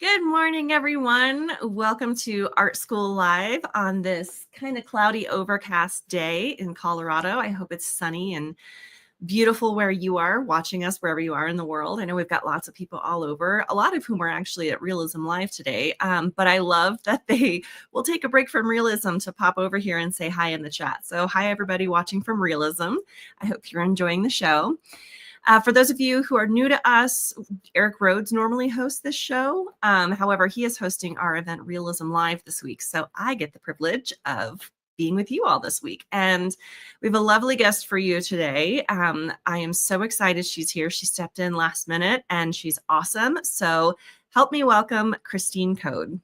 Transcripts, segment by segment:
Good morning, everyone. Welcome to Art School Live on this kind of cloudy, overcast day in Colorado. I hope it's sunny and beautiful where you are, watching us wherever you are in the world. I know we've got lots of people all over, a lot of whom are actually at Realism Live today. But I love that they will take a break from Realism to pop over here and say hi in the chat. So hi, everybody watching from Realism. I hope you're enjoying the show. For those of you who are new to us, Eric Rhodes normally hosts this show. However, he is hosting our event Realism Live this week. So I get the privilege of being with you all this week. And we have a lovely guest for you today. I am so excited she's here. She stepped in last minute and she's awesome. So help me welcome 𝗬ście𝘂𝗿.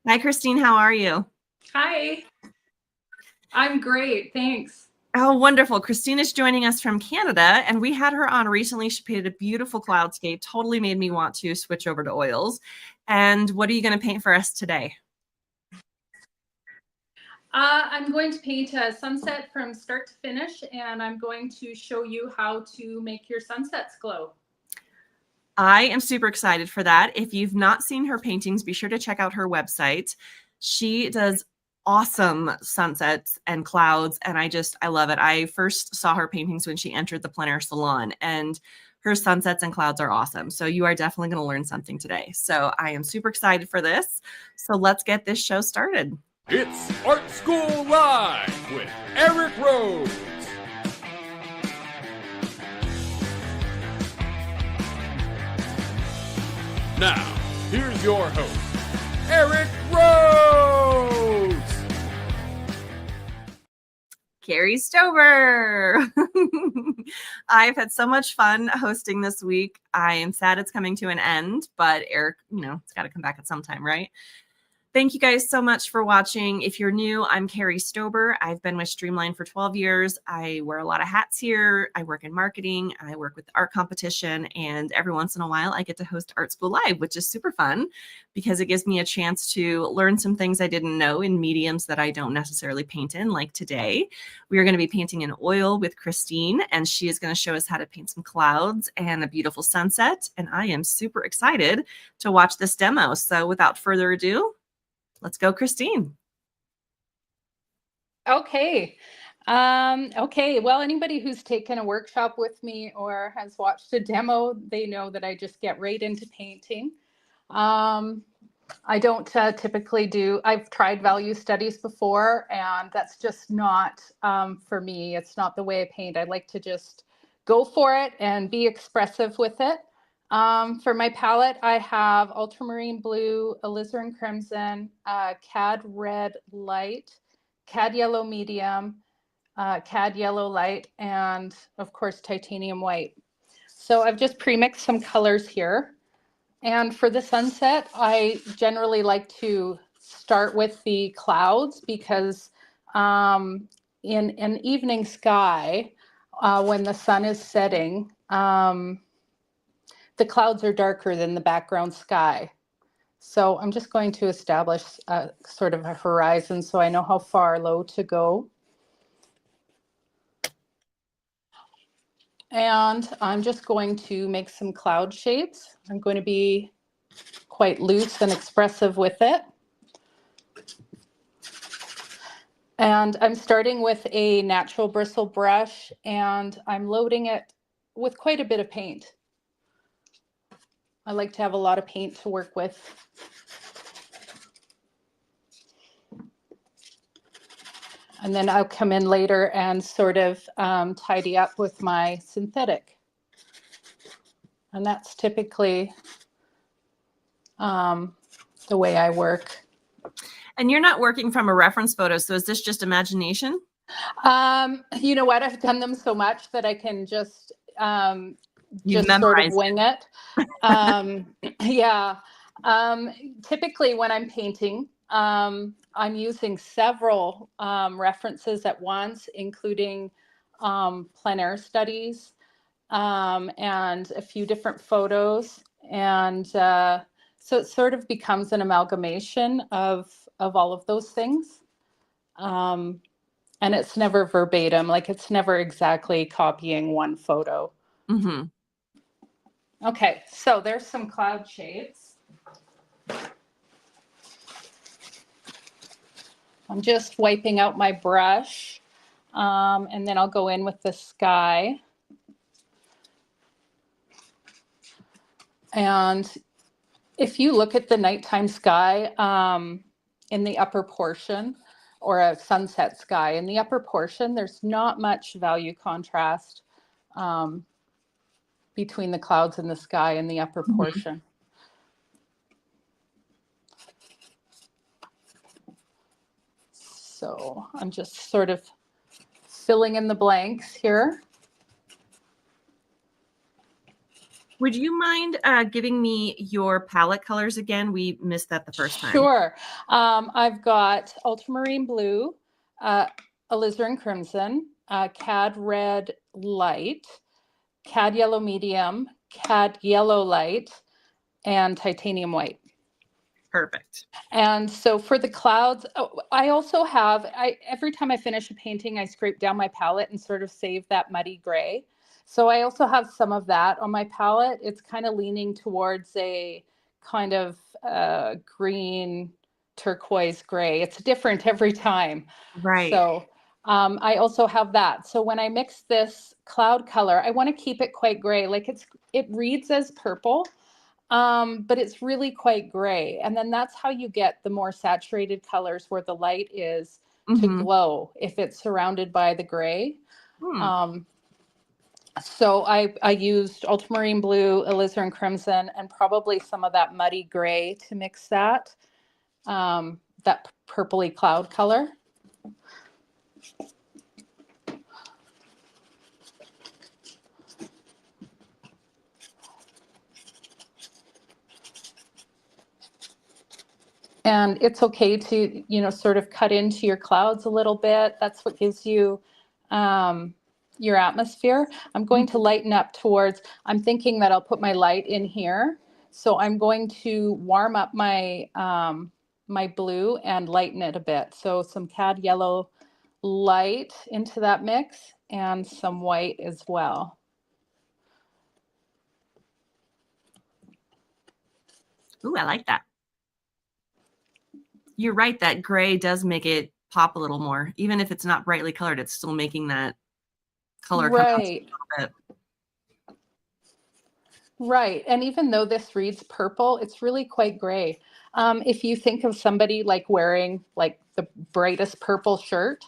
Hi, Christine. How are you? Hi. I'm great. Thanks. Oh, wonderful. Christine is joining us from Canada, and we had her on recently. She painted a beautiful cloudscape, totally made me want to switch over to oils. And what are you going to paint for us today? I'm going to paint a sunset from start to finish, and I'm going to show you how to make your sunsets glow. I am super excited for that. If you've not seen her paintings, be sure to check out her website. She does awesome sunsets and clouds, and I love it. I first saw her paintings when she entered the plein air salon, and her sunsets and clouds are awesome. So you are definitely going to learn something today. So I am super excited for this. So let's get this show started. It's Art School Live with Eric Rhodes. Now, here's your host, Eric Rhodes. 𝗬ście𝘂𝗿. I've had so much fun hosting this week. I am sad it's coming to an end, but Eric, it's got to come back at some time, right? Thank you guys so much for watching. If you're new, I'm 𝗬ście𝘂𝗿. I've been with Streamline for 12 years. I wear a lot of hats here. I work in marketing. I work with the art competition. And every once in a while, I get to host Art School Live, which is super fun because it gives me a chance to learn some things I didn't know in mediums that I don't necessarily paint in, like today. We are going to be painting in oil with Christine, and she is going to show us how to paint some clouds and a beautiful sunset. And I am super excited to watch this demo. So without further ado, let's go, Christine. Okay. Okay. Well, anybody who's taken a workshop with me or has watched a demo, they know that I just get right into painting. I don't typically do, I've tried value studies before, and that's just not for me. It's not the way I paint. I like to just go for it and be expressive with it. For my palette, I have ultramarine blue, alizarin crimson, cad red light, cad yellow medium, cad yellow light, and of course titanium white. So I've just pre-mixed some colors here. And for the sunset, I generally like to start with the clouds because in an evening sky, when the sun is setting, the clouds are darker than the background sky. So I'm just going to establish sort of a horizon so I know how far low to go. And I'm just going to make some cloud shapes. I'm going to be quite loose and expressive with it. And I'm starting with a natural bristle brush, and I'm loading it with quite a bit of paint. I like to have a lot of paint to work with. And then I'll come in later and sort of tidy up with my synthetic. And that's typically the way I work. And you're not working from a reference photo, so is this just imagination? You know what? I've done them so much that I can just You've sort of wing it. Yeah. Typically when I'm painting, I'm using several references at once, including plein air studies and a few different photos. And so it sort of becomes an amalgamation of all of those things. And it's never verbatim, like it's never exactly copying one photo. Mm-hmm. Okay, so there's some cloud shapes. I'm just wiping out my brush, and then I'll go in with the sky. And if you look at the nighttime sky in the upper portion, or a sunset sky, in the upper portion, there's not much value contrast between the clouds and the sky in the upper portion. So I'm just sort of filling in the blanks here. Would you mind giving me your palette colors again? We missed that the first time. Sure. I've got ultramarine blue, alizarin crimson, cad red light, cad yellow medium, cad yellow light, and titanium white. Perfect. And so for the clouds, I also have, every time I finish a painting, I scrape down my palette and sort of save that muddy gray. So I also have some of that on my palette. It's kind of leaning towards a kind of green turquoise gray. It's different every time. Right. So I also have that. So when I mix this cloud color, I want to keep it quite gray. Like it reads as purple, but it's really quite gray. And then that's how you get the more saturated colors where the light is to glow if it's surrounded by the gray. So I used ultramarine blue, alizarin crimson, and probably some of that muddy gray to mix that, that purpley cloud color. And it's okay to, you know, sort of cut into your clouds a little bit. That's what gives you your atmosphere. I'm going to lighten up towards, I'm thinking that I'll put my light in here. So I'm going to warm up my, my blue and lighten it a bit. So some cad yellow light into that mix and some white as well. Ooh, I like that. You're right, that gray does make it pop a little more. Even if it's not brightly colored, it's still making that color come out a little bit. Right. And even though this reads purple, it's really quite gray. If you think of somebody like wearing like the brightest purple shirt,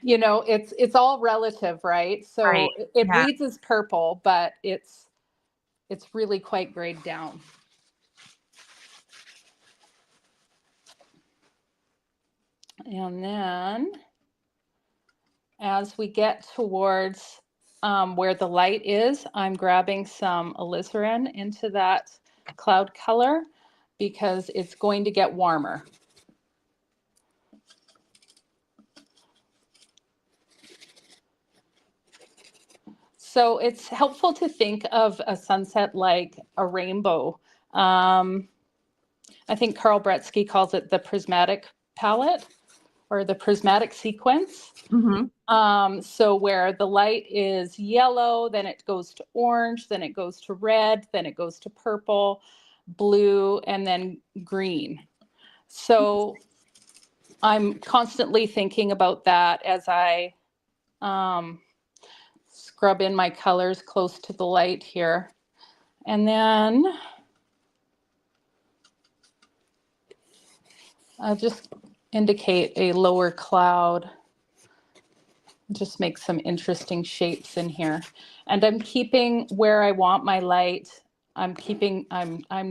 you know, it's all relative, right? So Right. it reads as purple, but it's really quite grayed down. And then as we get towards where the light is, I'm grabbing some alizarin into that cloud color because it's going to get warmer. So it's helpful to think of a sunset like a rainbow. I think 𝗬𝗏 calls it the prismatic palette or the prismatic sequence. So where the light is yellow, then it goes to orange, then it goes to red, then it goes to purple, blue, and then green. So I'm constantly thinking about that as I scrub in my colors close to the light here. And then I'll just indicate a lower cloud. Just make some interesting shapes in here. And I'm keeping where I want my light. I'm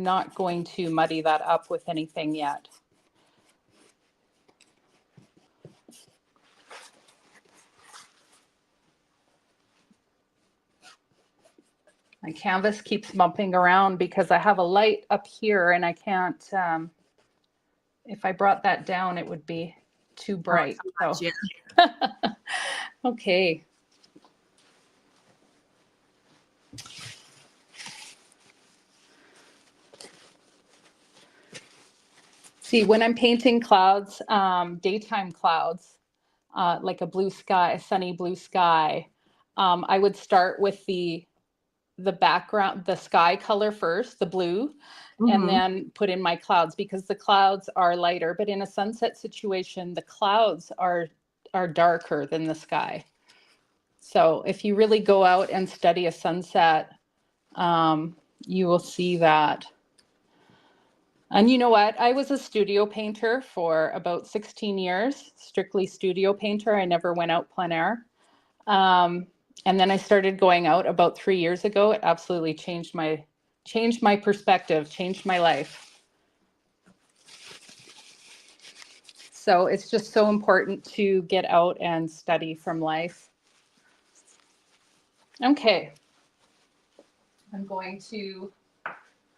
not going to muddy that up with anything yet. My canvas keeps bumping around because I have a light up here and I can't, if I brought that down, it would be too bright. Oh, so. Okay. See, when I'm painting clouds, daytime clouds, like a blue sky, a sunny blue sky, I would start with the the background, the sky color first, the blue, and then put in my clouds, because the clouds are lighter. But in a sunset situation, the clouds are darker than the sky. So if you really go out and study a sunset, you will see that. And you know what? I was a studio painter for about 16 years, strictly studio painter. I never went out plein air. And then I started going out about 3 years ago. It absolutely changed my perspective, changed my life. So it's just so important to get out and study from life. Okay. I'm going to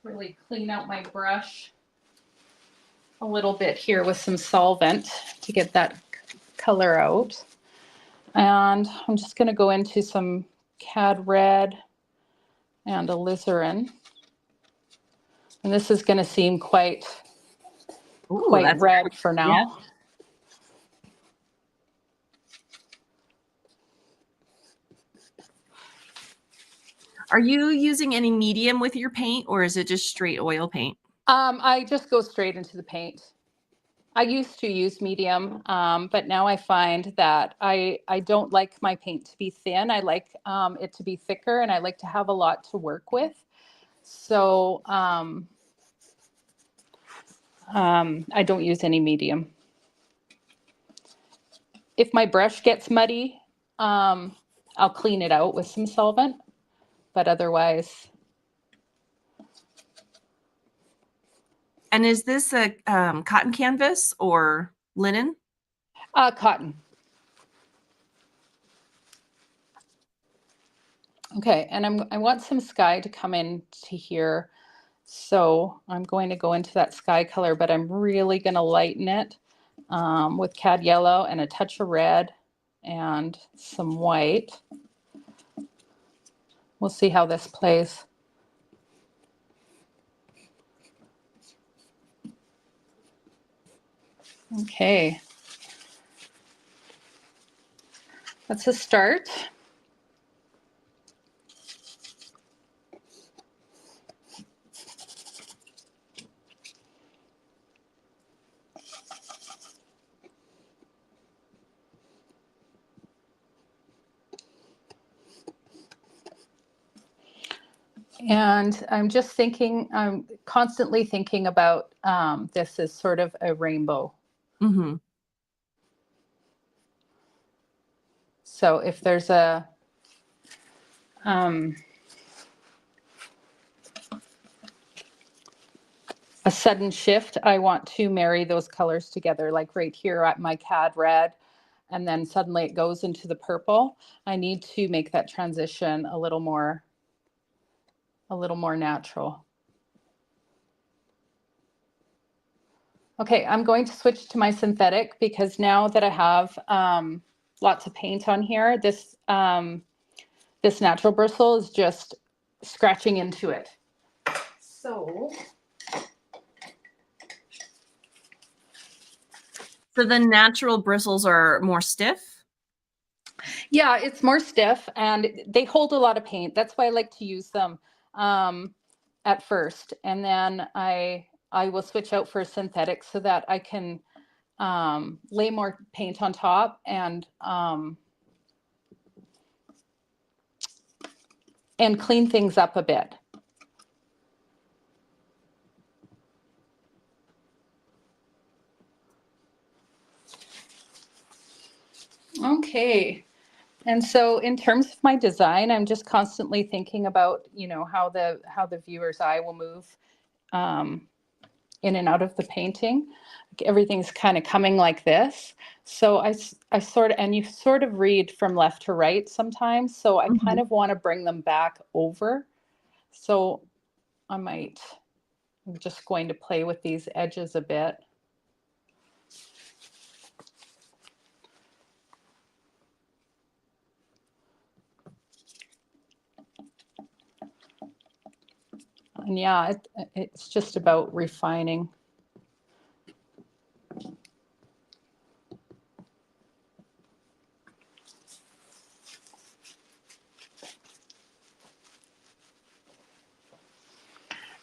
really clean out my brush a little bit here with some solvent to get that color out. And I'm just going to go into some cad red and alizarin. And this is going to seem quite red for now. Yeah. Are you using any medium with your paint, or is it just straight oil paint? I just go straight into the paint. I used to use medium, but now I find that I don't like my paint to be thin. I like it to be thicker, and I like to have a lot to work with. So I don't use any medium. If my brush gets muddy, I'll clean it out with some solvent, but otherwise. And is this a cotton canvas or linen? Cotton. Okay, and I want some sky to come into here. So I'm going to go into that sky color, but I'm really going to lighten it with cad yellow and a touch of red and some white. We'll see how this plays. Okay. That's a start. And I'm just thinking, I'm constantly thinking about this as sort of a rainbow. So if there's a sudden shift, I want to marry those colors together, like right here at my cad red, and then suddenly it goes into the purple. I need to make that transition a little more natural. Okay, I'm going to switch to my synthetic, because now that I have lots of paint on here, this natural bristle is just scratching into it. So the natural bristles are more stiff? Yeah, it's more stiff, and they hold a lot of paint. That's why I like to use them at first. And then I will switch out for a synthetic so that I can lay more paint on top and clean things up a bit. Okay. And so in terms of my design, I'm just constantly thinking about, you know, how the viewer's eye will move in and out of the painting. Everything's kind of coming like this. So I sort of, and you sort of read from left to right sometimes. So I kind of want to bring them back over. So I'm just going to play with these edges a bit. And yeah, it's just about refining.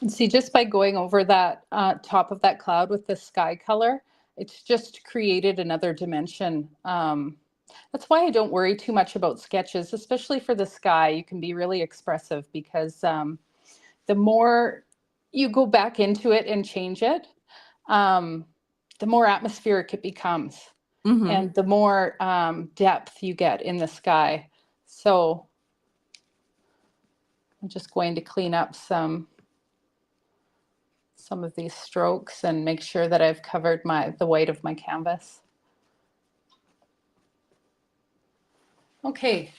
And see, just by going over that top of that cloud with the sky color, it's just created another dimension. That's why I don't worry too much about sketches, especially for the sky. You can be really expressive because the more you go back into it and change it, the more atmospheric it becomes, and the more depth you get in the sky. So I'm just going to clean up some of these strokes and make sure that I've covered the white of my canvas. Okay.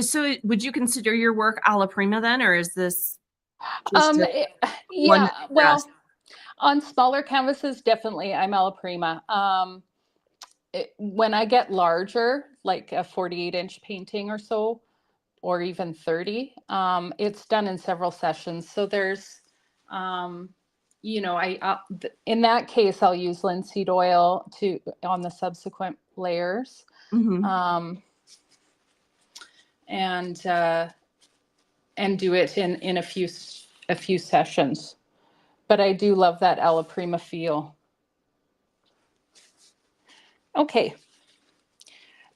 So would you consider your work alla prima then, or is this yeah, well, on smaller canvases, definitely I'm alla prima. When I get larger, like a 48-inch painting or so, or even 30, it's done in several sessions. So there's, you know, in that case, I'll use linseed oil on the subsequent layers. And do it in a few sessions. But I do love that alla prima feel. Okay,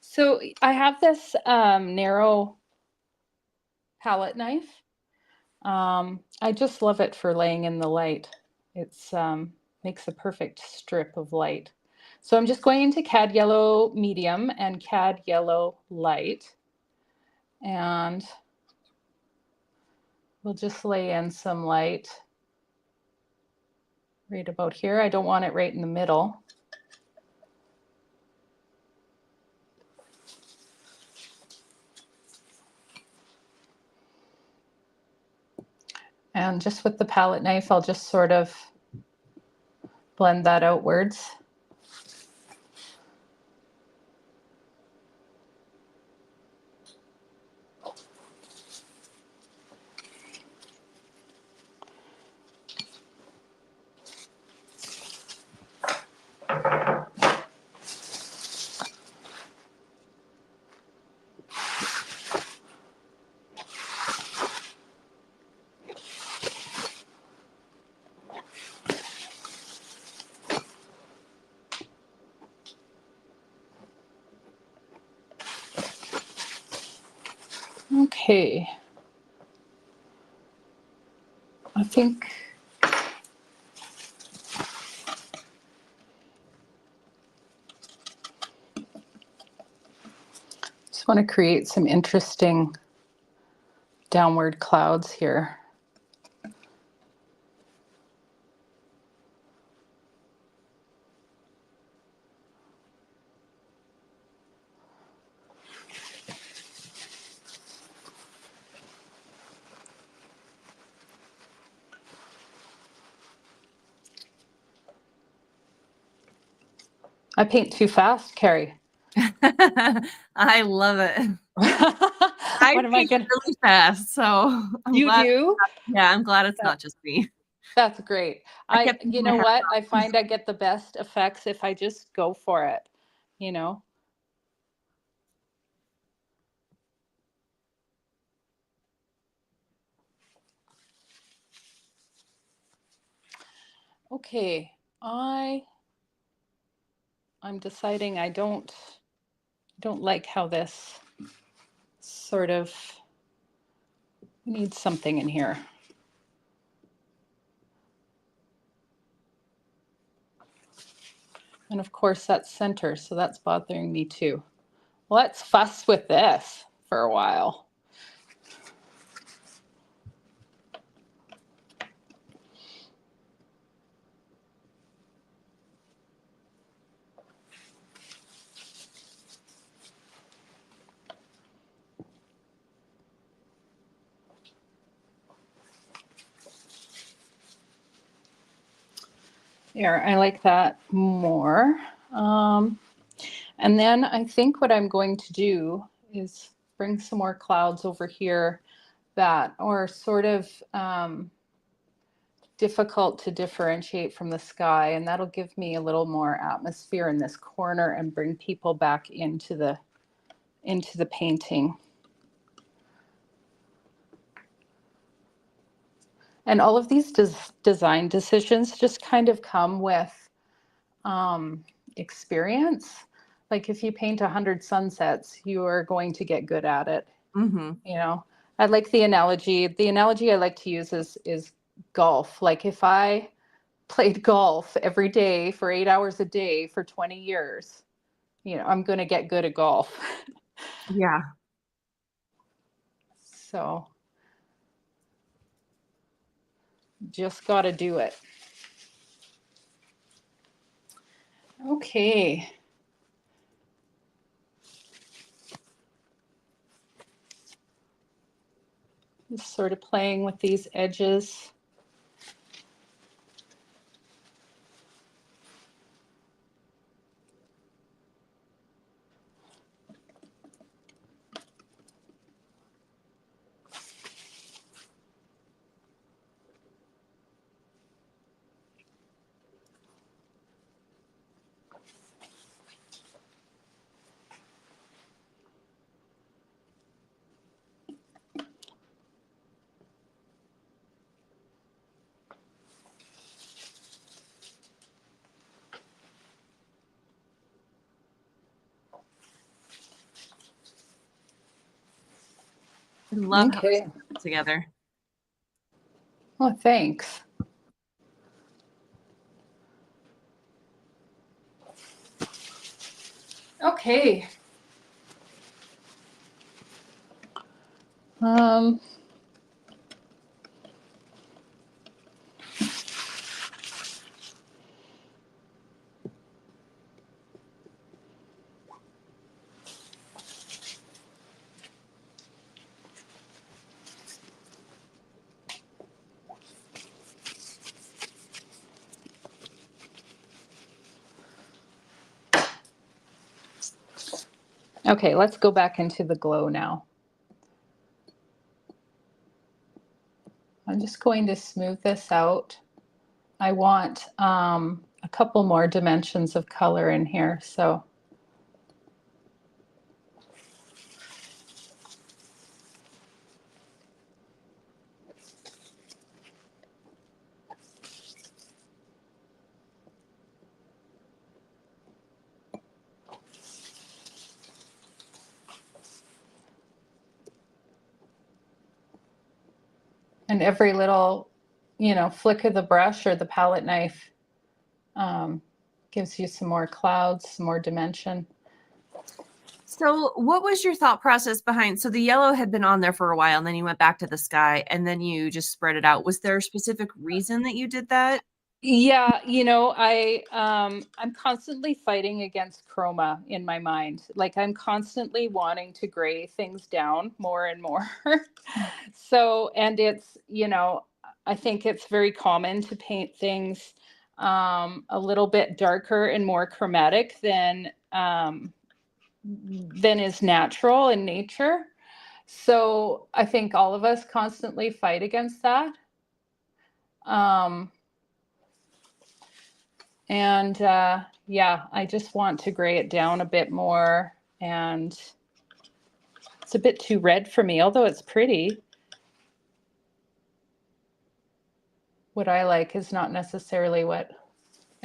so I have this narrow palette knife. I just love it for laying in the light. It's makes a perfect strip of light. So I'm just going into cad yellow medium and cad yellow light, and we'll just lay in some light right about here. I don't want it right in the middle. And just with the palette knife, I'll just sort of blend that outwards. Okay. I think just want to create some interesting downward clouds here. I paint too fast, Carrie. I love it. I What am I paint gonna... really fast, so You do? Yeah, I'm glad it's not just me. That's great. You know what? I find I get the best effects if I just go for it, you know? Okay, I'm deciding I don't like how this sort of needs something in here. And of course that's center, so that's bothering me too. Let's fuss with this for a while. There, I like that more. And then I think what I'm going to do is bring some more clouds over here that are sort of difficult to differentiate from the sky, and that'll give me a little more atmosphere in this corner and bring people back into the painting. And all of these design decisions just kind of come with experience. Like if you paint 100 sunsets, you are going to get good at it. Mm-hmm. You know, I like the analogy. The analogy I like to use is golf. Like if I played golf every day for 8 hours a day for 20 years, you know, I'm going to get good at golf. Yeah. So just got to do it. Okay. Just sort of playing with these edges. I love how Okay. it's together. Oh, thanks. Okay. Um, okay, let's go back into the glow now. I'm just going to smooth this out. I want a couple more dimensions of color in here, so. And every little, you know, flick of the brush or the palette knife gives you some more clouds, some more dimension. So what was your thought process behind, so the yellow had been on there for a while and then you went back to the sky and then you just spread it out. Was there a specific reason that you did that? Yeah, you know, I'm constantly fighting against chroma in my mind. Like I'm constantly wanting to gray things down more and more. So, and it's, you know, I think it's very common to paint things a little bit darker and more chromatic than is natural in nature. So I think all of us constantly fight against that. And yeah, I just want to gray it down a bit more, and it's a bit too red for me, although it's pretty. What I like is not necessarily what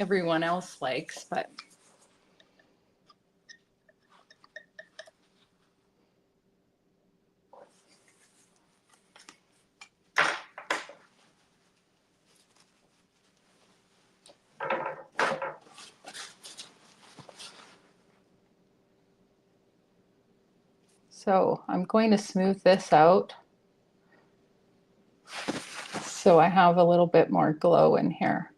everyone else likes, but. So I'm going to smooth this out so I have a little bit more glow in here.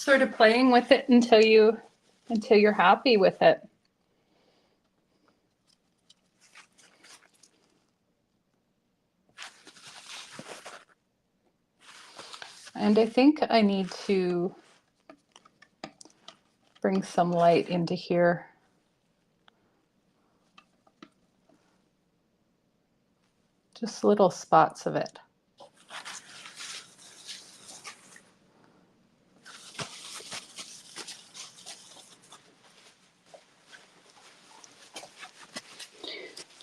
sort of playing with it until you're happy with it. And I think I need to bring some light into here. Just little spots of it.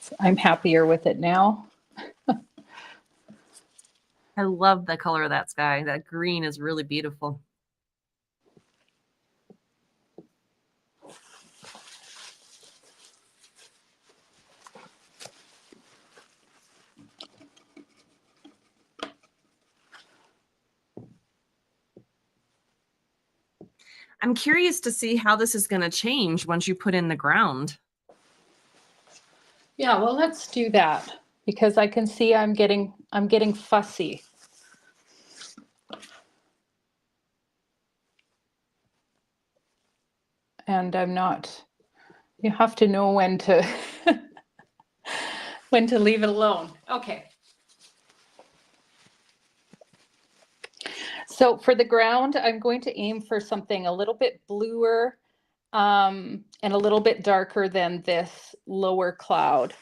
So I'm happier with it now. I love the color of that sky. That green is really beautiful. I'm curious to see how this is going to change once you put in the ground. Yeah, well, let's do that because I can see I'm getting fussy. And I'm not, you have to know when to when to leave it alone. Okay. So for the ground, I'm going to aim for something a little bit bluer and a little bit darker than this lower cloud.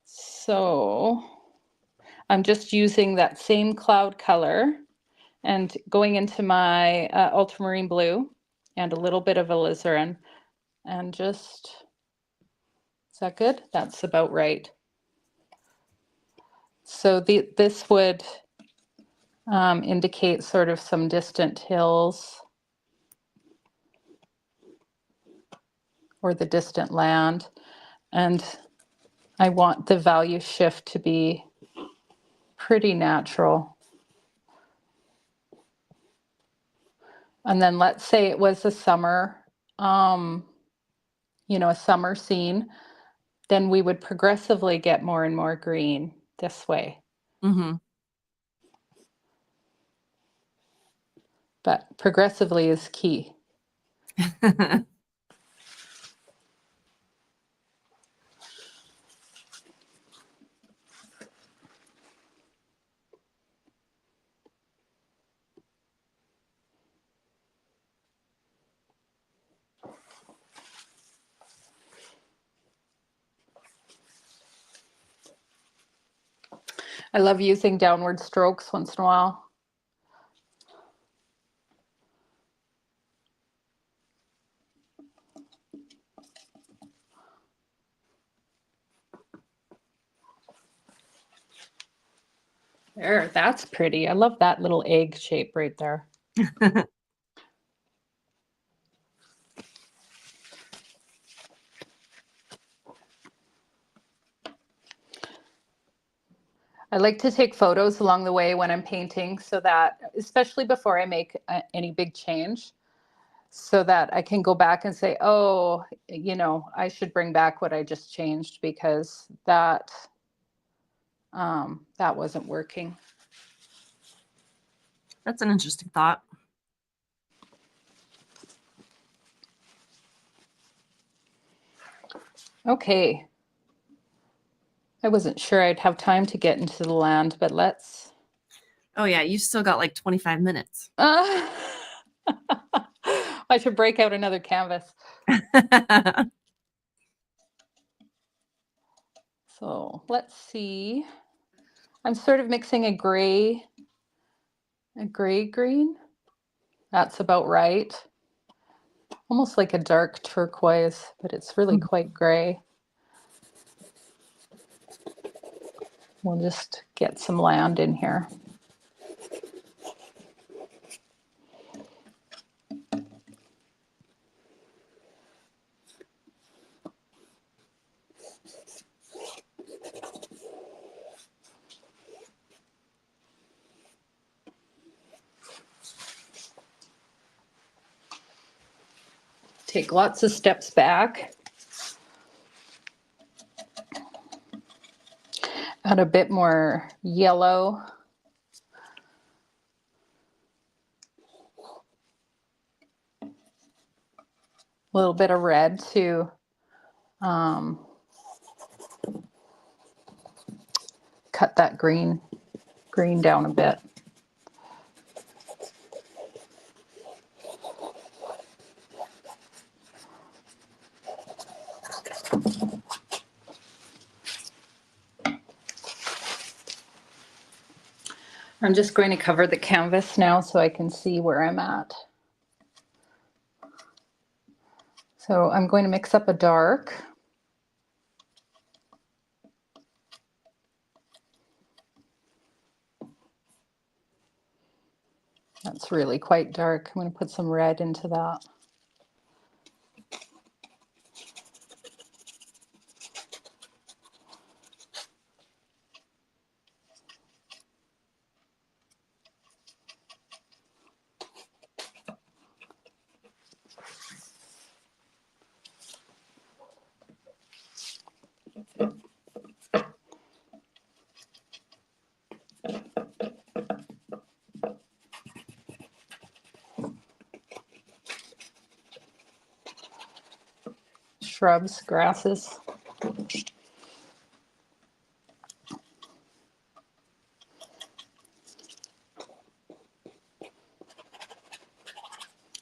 So I'm just using that same cloud color and going into my ultramarine blue and a little bit of alizarin and just, is that good? That's about right. So this would indicate sort of some distant hills or the distant land. And I want the value shift to be pretty natural. And then let's say it was a summer, you know, a summer scene, then we would progressively get more and more green this way. Mm-hmm. But progressively is key. I love using downward strokes once in a while. There, that's pretty. I love that little egg shape right there. I like to take photos along the way when I'm painting so that, especially before I make any big change, so that I can go back and say, oh, you know, I should bring back what I just changed because that wasn't working. That's an interesting thought. Okay. I wasn't sure I'd have time to get into the land, but let's. Oh yeah, you still got like 25 minutes. I should break out another canvas. So let's see. I'm sort of mixing a gray green. That's about right. Almost like a dark turquoise, but it's really quite gray. We'll just get some land in here. Take lots of steps back. Add a bit more yellow. little bit of red to cut that green down a bit. I'm just going to cover the canvas now so I can see where I'm at. So I'm going to mix up a dark. That's really quite dark. I'm going to put some red into that. Shrubs, grasses.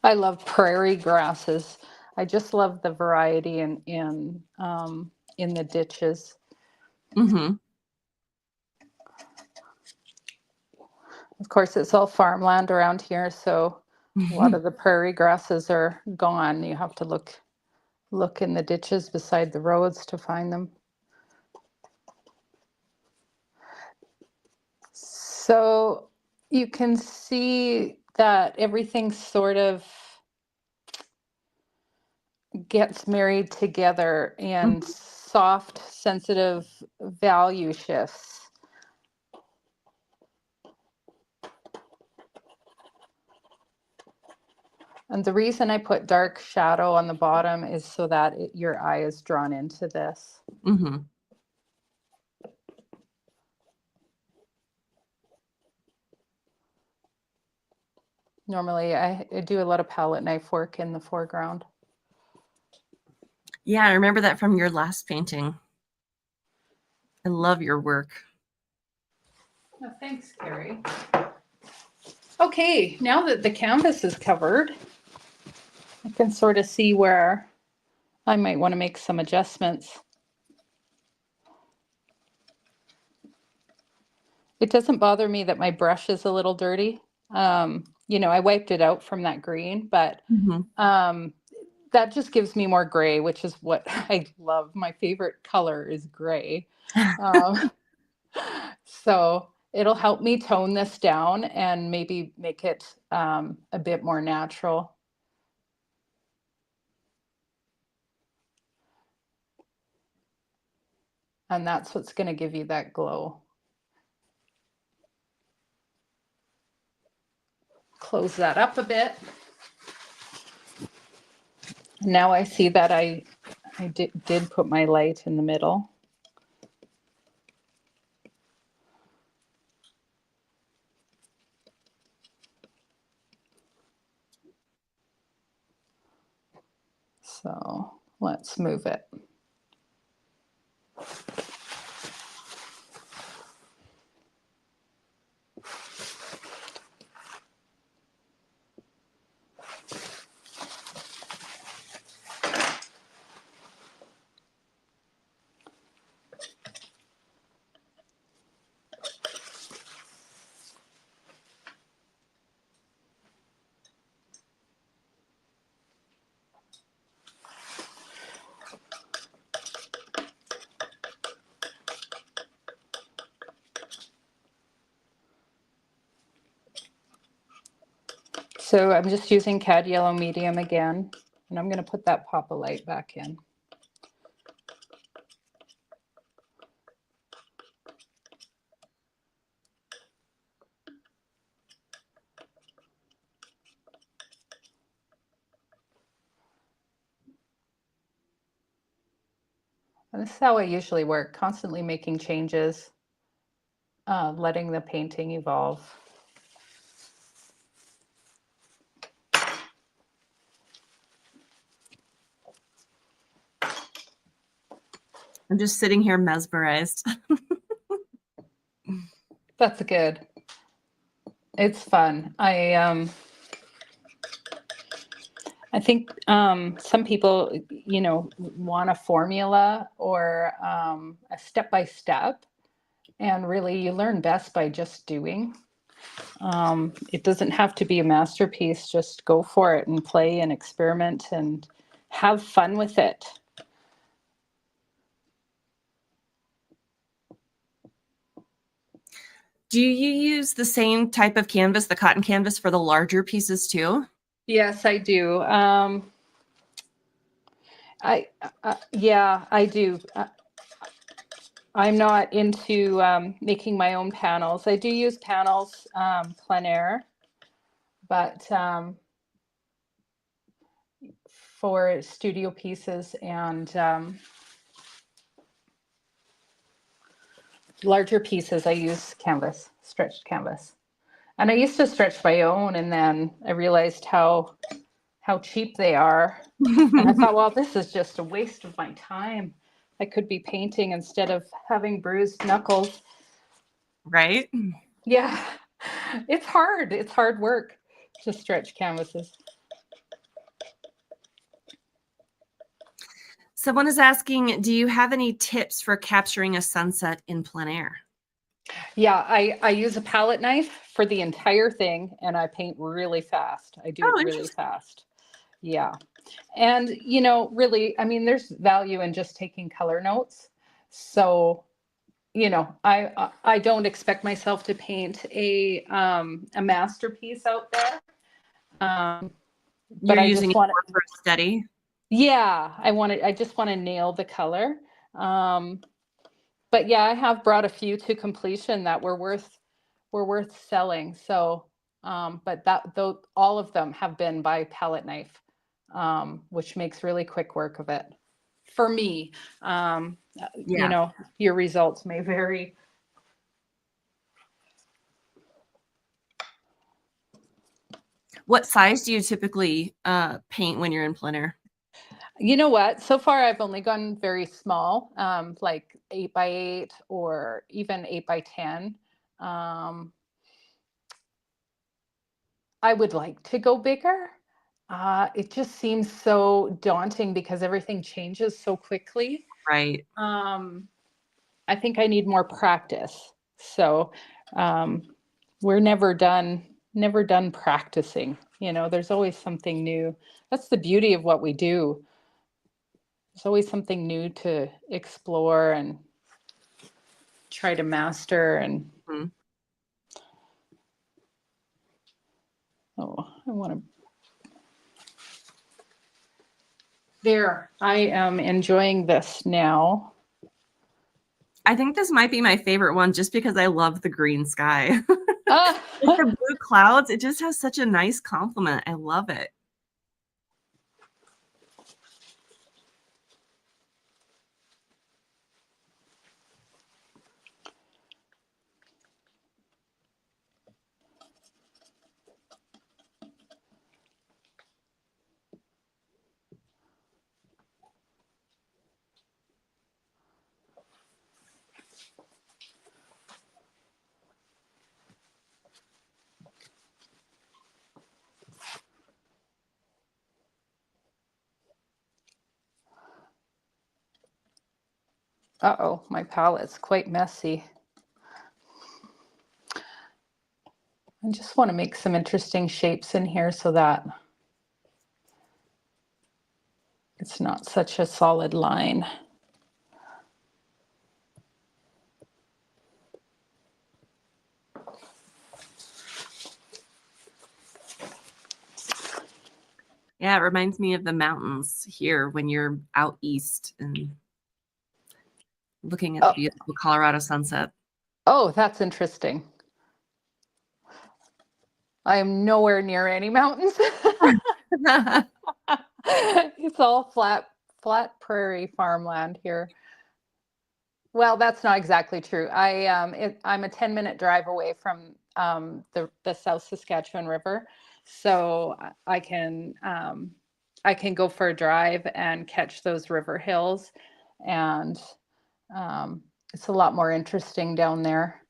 I love prairie grasses. I just love the variety in the ditches. Mm-hmm. Of course, it's all farmland around here, so a lot of the prairie grasses are gone. You have to look in the ditches beside the roads to find them. So you can see that everything sort of gets married together in soft, sensitive value shifts. And the reason I put dark shadow on the bottom is so that your eye is drawn into this. Mm-hmm. Normally, I do a lot of palette knife work in the foreground. Yeah, I remember that from your last painting. I love your work. Oh, thanks, Carrie. Okay, now that the canvas is covered, I can sort of see where I might want to make some adjustments. It doesn't bother me that my brush is a little dirty. You know, I wiped it out from that green, but that just gives me more gray, which is what I love. My favorite color is gray. So it'll help me tone this down and maybe make it a bit more natural. And that's what's going to give you that glow. Close that up a bit. Now I see that I did put my light in the middle. So let's move it. So I'm just using Cad Yellow Medium again, and I'm going to put that pop of light back in. And this is how I usually work, constantly making changes, letting the painting evolve. I'm just sitting here mesmerized. That's good. It's fun. I think some people, want a formula or a step-by-step, and really you learn best by just doing. It doesn't have to be a masterpiece. Just go for it and play and experiment and have fun with it. Do you use the same type of canvas, the cotton canvas, for the larger pieces too? Yes, I do. Yeah, I do. I'm not into making my own panels. I do use panels, plein air, but for studio pieces and larger pieces, I use canvas, stretched canvas. And I used to stretch my own, and then I realized how cheap they are. And I thought, well, this is just a waste of my time. I could be painting instead of having bruised knuckles. Right? Yeah, it's hard. It's hard work to stretch canvases. Someone is asking, do you have any tips for capturing a sunset in plein air? Yeah, I use a palette knife for the entire thing, and I paint really fast. I do it really fast. Yeah. And, really, I mean, there's value in just taking color notes. So, I don't expect myself to paint a masterpiece out there. You're But I using just it want more for a study? yeah, I just want to nail the color. But yeah, I have brought a few to completion that were worth selling. So, but all of them have been by palette knife, which makes really quick work of it. For me, Yeah. your results may vary. What size do you typically paint when you're in plein air? You know what? So far, I've only gone very small, like 8x8 or even 8x10. I would like to go bigger. It just seems so daunting because everything changes so quickly. Right. I think I need more practice. So we're never done practicing. There's always something new. That's the beauty of what we do. There's always something new to explore and try to master. And I want to. There, I am enjoying this now. I think this might be my favorite one just because I love the green sky. Ah. With the blue clouds, it just has such a nice complement. I love it. Uh-oh, my palette's quite messy. I just want to make some interesting shapes in here so that it's not such a solid line. Yeah, it reminds me of the mountains here when you're out east and looking at the beautiful Colorado sunset. Oh, that's interesting. I am nowhere near any mountains. It's all flat prairie farmland here. Well, that's not exactly true. I'm a 10-minute drive away from the South Saskatchewan River, so I can go for a drive and catch those river hills, and It's a lot more interesting down there.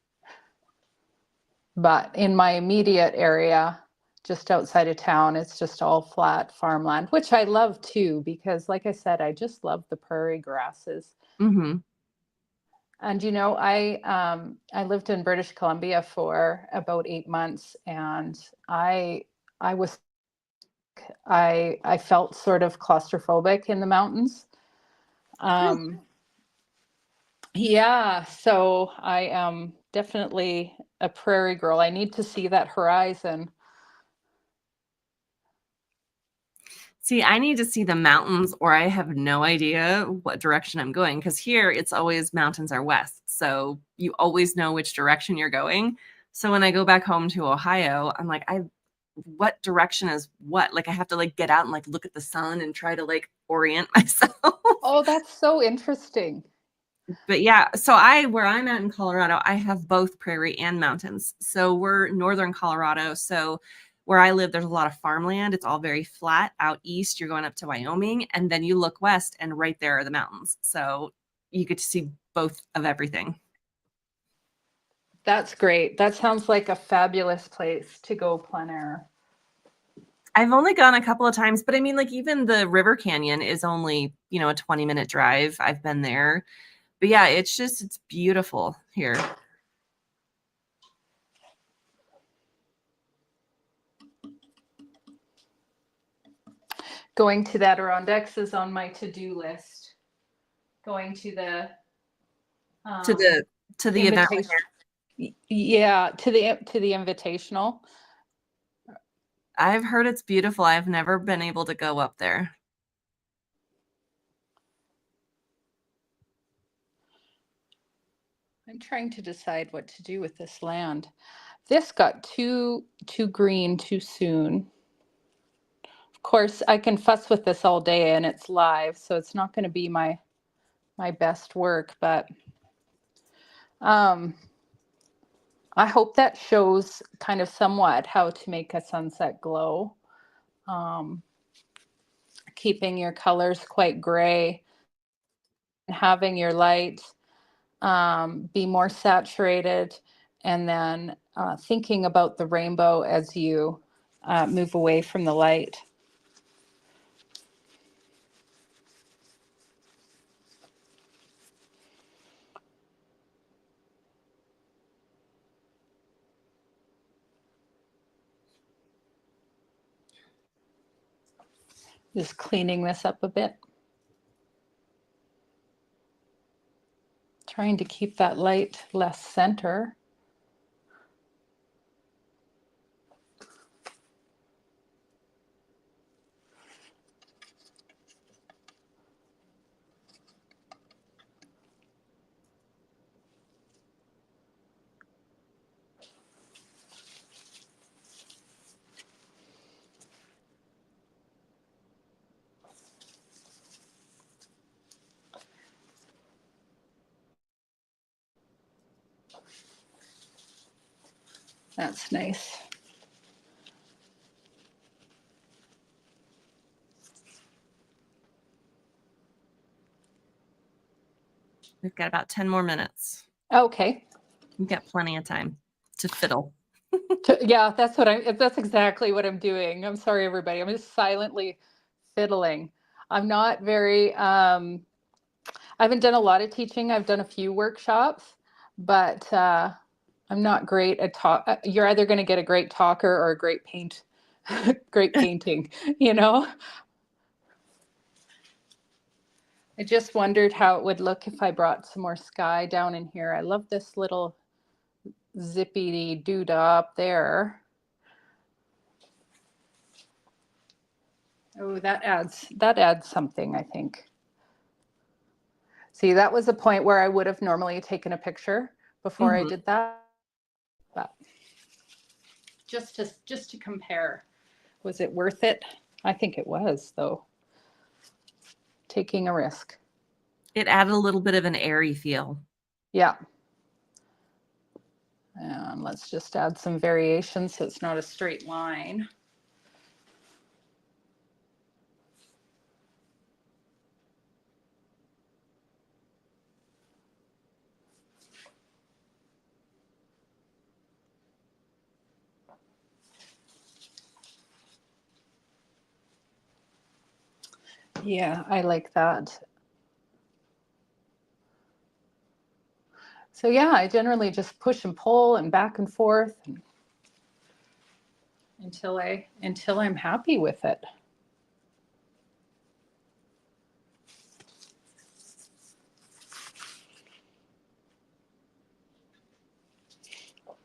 But in my immediate area, just outside of town, it's just all flat farmland, which I love too, because like I said, I just love the prairie grasses. Mm-hmm. And you know, I lived in British Columbia for about 8 months, and I was I felt sort of claustrophobic in the mountains. Yeah, so I am definitely a prairie girl. I need to see that horizon. See, I need to see the mountains, or I have no idea what direction I'm going, because here it's always mountains are west. So you always know which direction you're going. So when I go back home to Ohio, I'm like, what direction is what? Like I have to like get out and like look at the sun and try to like orient myself. Oh, that's so interesting. But yeah, so where I'm at in Colorado, I have both prairie and mountains. So we're northern Colorado. So where I live, there's a lot of farmland. It's all very flat. Out east, you're going up to Wyoming, and then you look west, and right there are the mountains. So you get to see both of everything. That's great. That sounds like a fabulous place to go plein air. I've only gone a couple of times, but I mean, like even the River Canyon is only, a 20-minute drive. I've been there. But yeah, it's beautiful here. Going to the Adirondacks is on my to-do list. Going to the to the event. Yeah, to the invitational. I've heard it's beautiful. I've never been able to go up there. I'm trying to decide what to do with this land. This got too green too soon. Of course, I can fuss with this all day and it's live, so it's not going to be my best work, but I hope that shows kind of somewhat how to make a sunset glow. Keeping your colors quite gray and having your light be more saturated, and then thinking about the rainbow as you move away from the light. Just cleaning this up a bit. Trying to keep that light less center. That's nice. We've got about 10 more minutes. Okay. We've got plenty of time to fiddle. Yeah, that's exactly what I'm doing. I'm sorry, everybody. I'm just silently fiddling. I'm not very, I haven't done a lot of teaching. I've done a few workshops, but I'm not great at talk. You're either going to get a great talker or a great great painting, you know? I just wondered how it would look if I brought some more sky down in here. I love this little zippy doodah up there. Oh, that adds something, I think. See, that was a point where I would have normally taken a picture before I did that. But just to compare, was it worth it? I think it was, though. Taking a risk. It added a little bit of an airy feel. Yeah. And let's just add some variation so it's not a straight line. Yeah, I like that. So yeah, I generally just push and pull and back and forth until I'm happy with it.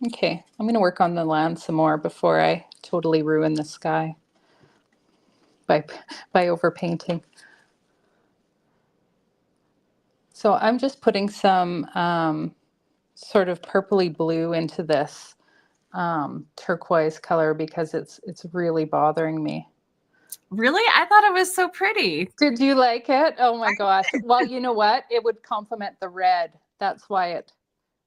Okay, I'm going to work on the land some more before I totally ruin the sky by overpainting. So I'm just putting some sort of purpley blue into this turquoise color because it's really bothering me. Really? I thought it was so pretty. Did you like it? Oh my gosh. Well, you know what? It would complement the red. That's why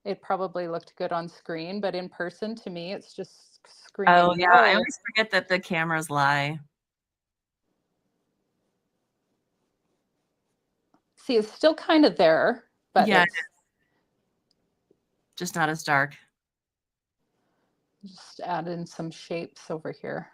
it probably looked good on screen, but in person to me it's just screaming Oh yeah, I no. always forget that the cameras lie. See, it's still kind of there, but Yeah, it's just not as dark. just add in some shapes over here.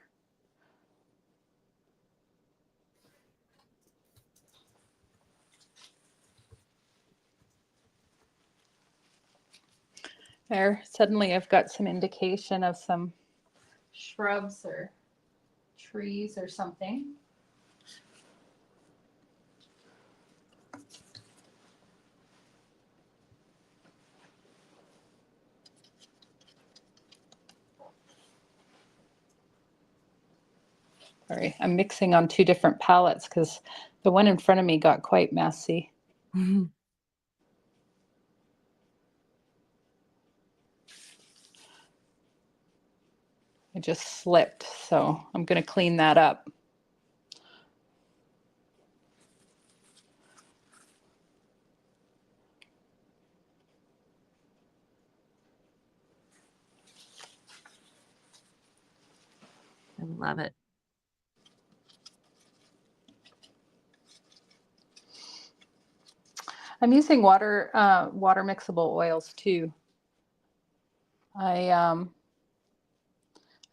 There, suddenly I've got some indication of some shrubs or trees or something. Sorry, I'm mixing on two different palettes because the one in front of me got quite messy. I just slipped, so I'm going to clean that up. I love it. I'm using water mixable oils too. I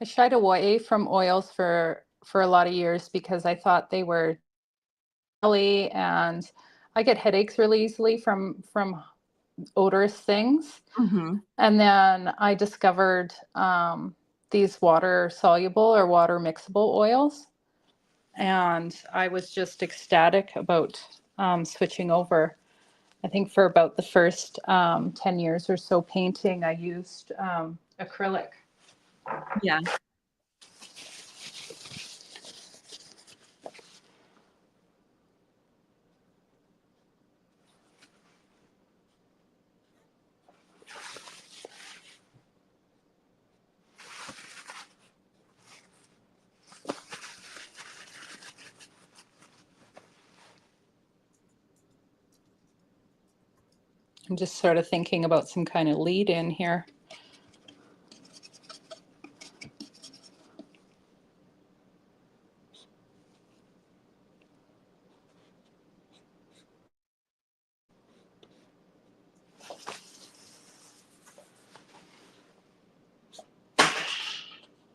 shied away from oils for a lot of years because I thought they were jelly, and I get headaches really easily from odorous things. Mm-hmm. And then I discovered these water soluble or water mixable oils, and I was just ecstatic about switching over. I think for about the first 10 years or so painting, I used acrylic. Yeah. I'm just sort of thinking about some kind of lead in here.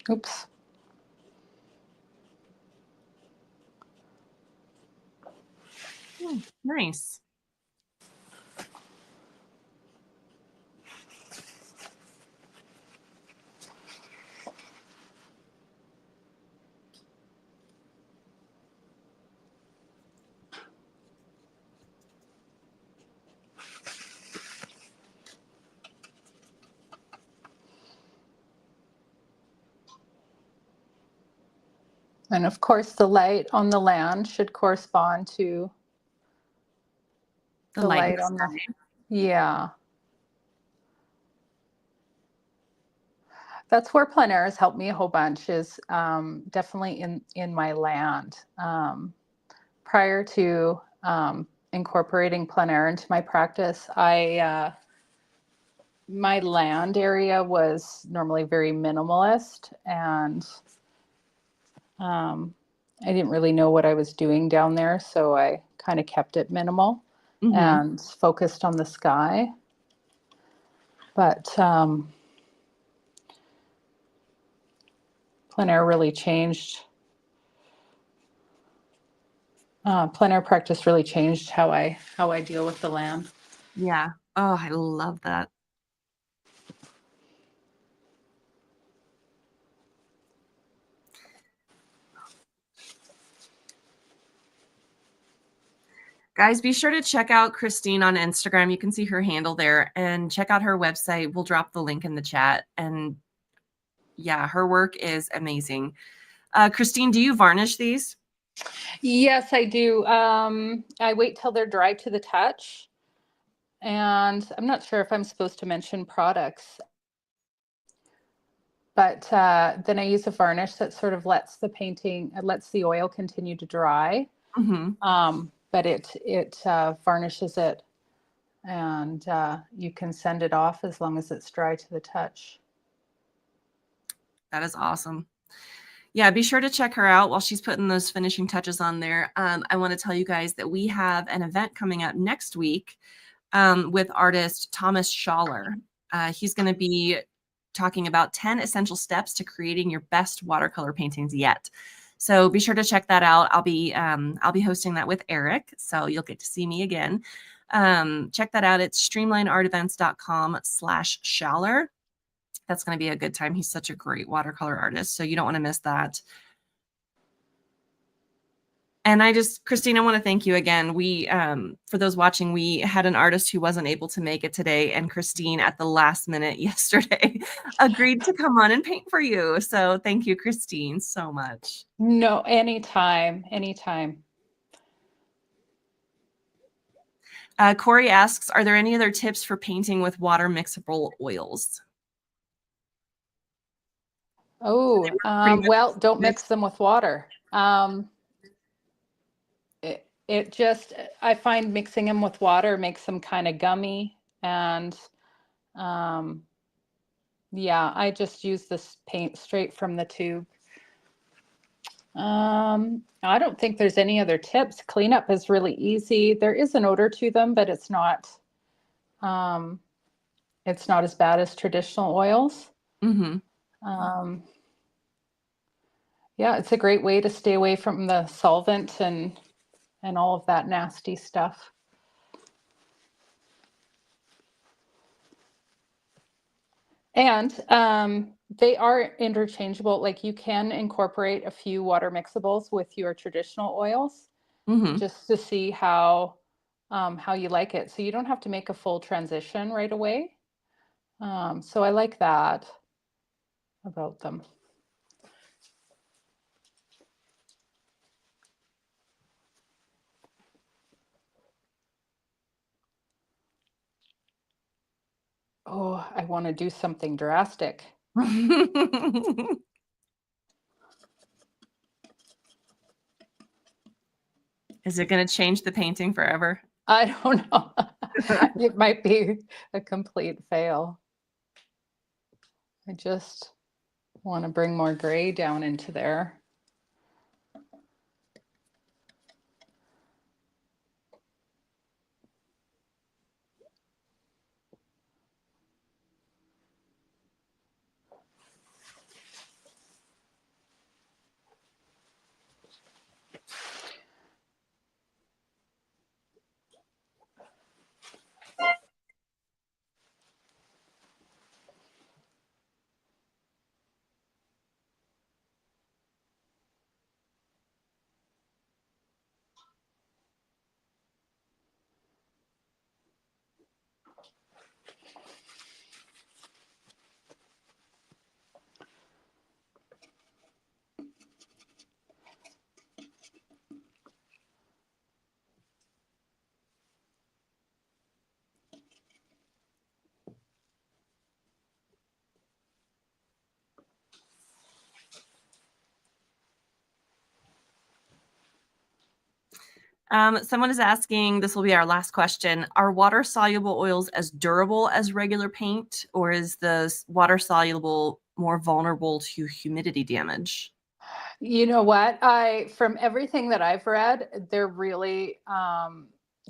Oops. Nice. And of course, the light on the land should correspond to The the light. light on the, yeah. That's where plein air has helped me a whole bunch, is definitely in my land. Prior to incorporating plein air into my practice, my land area was normally very minimalist, and I didn't really know what I was doing down there, so I kind of kept it minimal and focused on the sky. But plein air really changed Plein air practice really changed how I deal with the land. Yeah. Oh, I love that. Guys, be sure to check out Christine on Instagram. You can see her handle there, and check out her website. We'll drop the link in the chat. And yeah, her work is amazing. Christine, do you varnish these? Yes, I do. I wait till they're dry to the touch. And I'm not sure if I'm supposed to mention products, but then I use a varnish that sort of lets the oil continue to dry. But it varnishes it, and you can send it off as long as it's dry to the touch. That is awesome. Yeah, be sure to check her out while she's putting those finishing touches on there. I want to tell you guys that we have an event coming up next week with artist 𝗬𝗪. He's going to be talking about 10 essential steps to creating your best watercolor paintings yet. So be sure to check that out. I'll be hosting that with Eric, so you'll get to see me again. Check that out. It's streamlineartevents.com/Schaller. That's going to be a good time. He's such a great watercolor artist, so you don't want to miss that. And Christine, I want to thank you again. For those watching, we had an artist who wasn't able to make it today, and Christine at the last minute yesterday agreed to come on and paint for you. So thank you, Christine, so much. No, anytime, anytime. Corey asks, are there any other tips for painting with water mixable oils? Oh, well, don't mix them with water. I find mixing them with water makes them kind of gummy, and yeah, I just use this paint straight from the tube. I don't think there's any other tips. Cleanup is really easy. There is an odor to them, but it's not as bad as traditional oils. Yeah, it's a great way to stay away from the solvent and all of that nasty stuff. And they are interchangeable. Like, you can incorporate a few water mixables with your traditional oils just to see how you like it. So you don't have to make a full transition right away. So I like that about them. Oh, I want to do something drastic. Is it going to change the painting forever? I don't know. It might be a complete fail. I just want to bring more gray down into there. Someone is asking, this will be our last question, are water-soluble oils as durable as regular paint, or is the water-soluble more vulnerable to humidity damage? You know what? From everything that I've read, they're really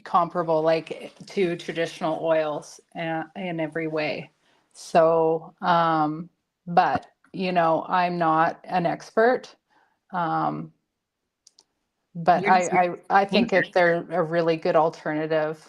comparable, like, to traditional oils in every way. So, but I'm not an expert. But You're just I think painters. they're a really good alternative.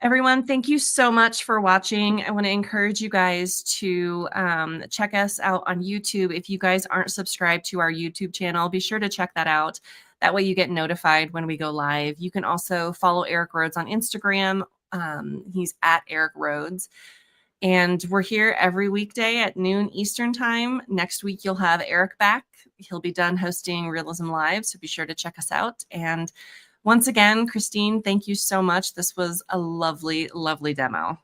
Everyone, thank you so much for watching. I want to encourage you guys to check us out on YouTube. If you guys aren't subscribed to our YouTube channel, be sure to check that out. That way you get notified when we go live. You can also follow Eric Rhodes on Instagram. He's at Eric Rhodes. And we're here every weekday at noon Eastern time. Next week, you'll have Eric back. He'll be done hosting Realism Live, so be sure to check us out. And once again, Christine, thank you so much. This was a lovely, lovely demo.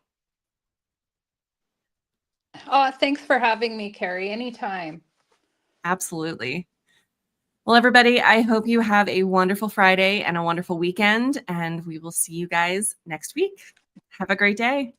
Oh, thanks for having me, Carrie. Anytime. Absolutely. Well, everybody, I hope you have a wonderful Friday and a wonderful weekend, and we will see you guys next week. Have a great day.